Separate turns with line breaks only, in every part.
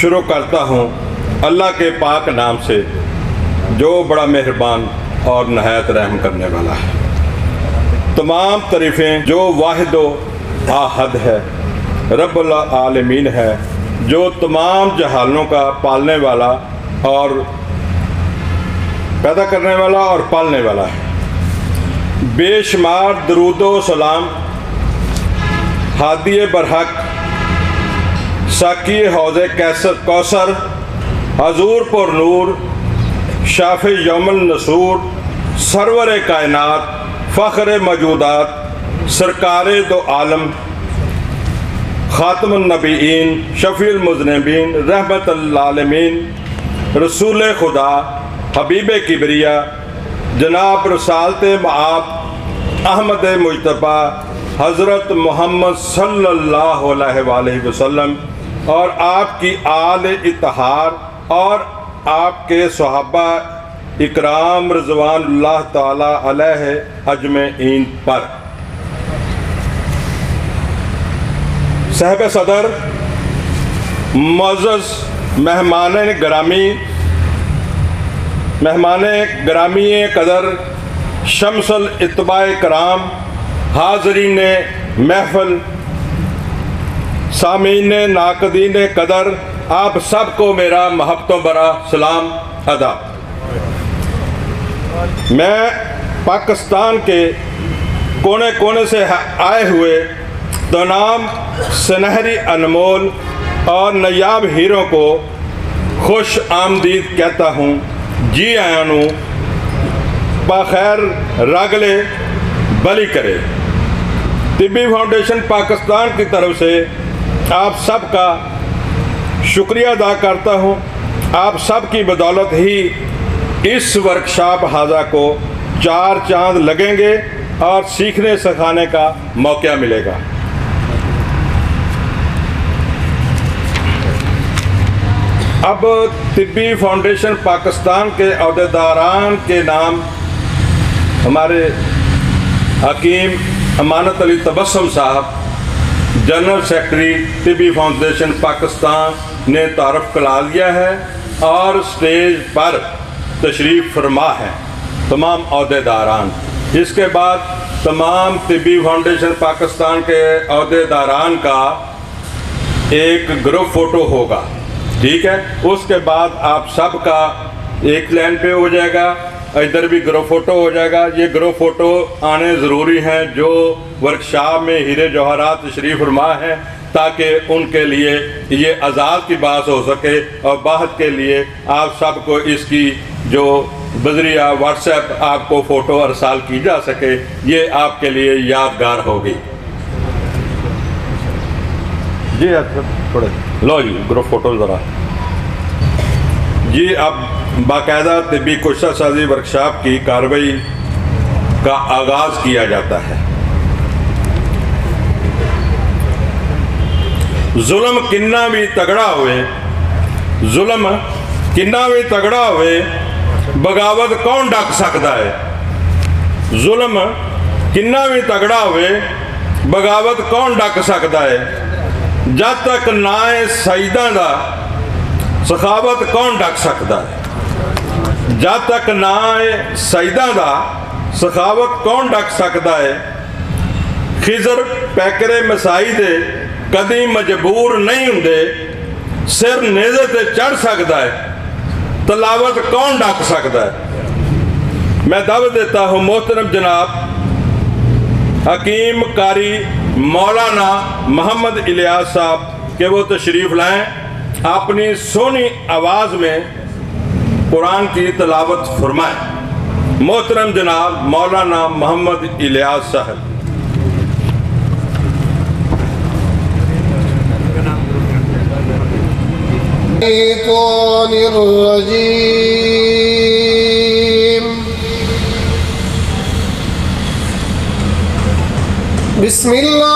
शुरू करता हूँ अल्लाह के पाक नाम से जो बड़ा मेहरबान और नहायत रहम करने वाला है। तमाम तारीफ़ें जो वाहिद आहद है, रब्बुल आलमीन है, जो तमाम जहानों का पालने वाला और पैदा करने वाला और पालने वाला है। बेशुमार दरूदो सलाम हादिए बरहक साकी हौज़े कौसर हजूर पर नूर शाफ़े यौमुल नसूर सरवर कायनात फ़ख्र मौजूदात सरकारे दो आलम ख़ातमुन नबीयीन शफ़ीउल मुज़निबीन रहमतुल आलमीन रसूल खुदा हबीब किबरिया जनाब रसालत मआब अहमद मुजतबा हज़रत मोहम्मद सल्लल्लाहु अलैहि वसल्लम और आपकी आल इत्तहार और आपके सहाबा इकराम रज़वानुल्लाह ताला अलैहि अजमईन पर। साहिब सदर मुअज़्ज़ज़ मेहमान ग्रामी कदर शम्सुल इत्बाए कराम हाज़रीन महफ़िल सामीन नाक़दीन कदर, आप सबको मेरा महब्बतों भरा सलाम अदा। मैं पाकिस्तान के कोने कोने से आए हुए तमाम सुनहरी अनमोल और नायाब हीरों को खुश आमदीद कहता हूँ। जी आयानू बाखैर रागले बली करे। तिब्बी फाउंडेशन पाकिस्तान की तरफ से आप सबका शुक्रिया अदा करता हूँ। आप सब की बदौलत ही इस वर्कशॉप हाजा को 4 चांद लगेंगे और सीखने सिखाने का मौका मिलेगा। अब तिब्बी फाउंडेशन पाकिस्तान के अहदेदारान के नाम हमारे हकीम अमानत अली तबस्सुम साहब, जनरल सेक्रेटरी तिब्बी फाउंडेशन पाकिस्तान ने तारफ़ करा दिया है और स्टेज पर तशरीफ़ फरमा है तमाम अहदेदारान। इसके बाद तमाम तिब्बी फाउंडेशन पाकिस्तान के अहदेदारान का एक ग्रुप फ़ोटो होगा, ठीक है। उसके बाद आप सबका एक लाइन पे हो जाएगा, इधर भी ग्रुप फ़ोटो हो जाएगा। ये ग्रुप फ़ोटो आने ज़रूरी हैं जो वर्कशॉप में हीरे जवाहरात तशरीफ़ फरमा है, ताकि उनके लिए ये आज़ाद की बात हो सके और बात के लिए आप सबको इसकी जो बजरिया व्हाट्सएप आपको फ़ोटो अरसाल की जा सके, ये आपके लिए यादगार होगी। जी थोड़े लो जी ग्रुप फ़ोटो ज़रा जी। अब बाकायदा तिब्बी कुश्ता साजी वर्कशॉप की कार्रवाई का आगाज़ किया जाता है। जुल्म किन्ना भी तगड़ा हुए, जुल्म किन्ना भी तगड़ा हुए, बगावत कौन डक सकता है। जुल्म किन्ना भी तगड़ा हुए, बगावत कौन डक सकता है। जब तक ना सईदा दा सखावत कौन डक सकता है। जब तक ना सईदा दा सखावत कौन डक सकता है। खिजर पैकरे मसाई दे कदी मजबूर नहीं हुंदे, सिर नेज़े ते चढ़ सकता है, तलावत कौन डक सकता है। मैं दावत देता हूँ मोहतरम जनाब हकीम कारी मौलाना मोहम्मद इलियास साहब के वो तशरीफ़ लाएँ, अपनी सोनी आवाज़ में कुरान की तलावत फरमाएँ। मोहतरम जनाब मौलाना मोहम्मद इलियास साहब।
बिस्मिल्लाहिर्रहमानिर्रहीम।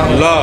Allah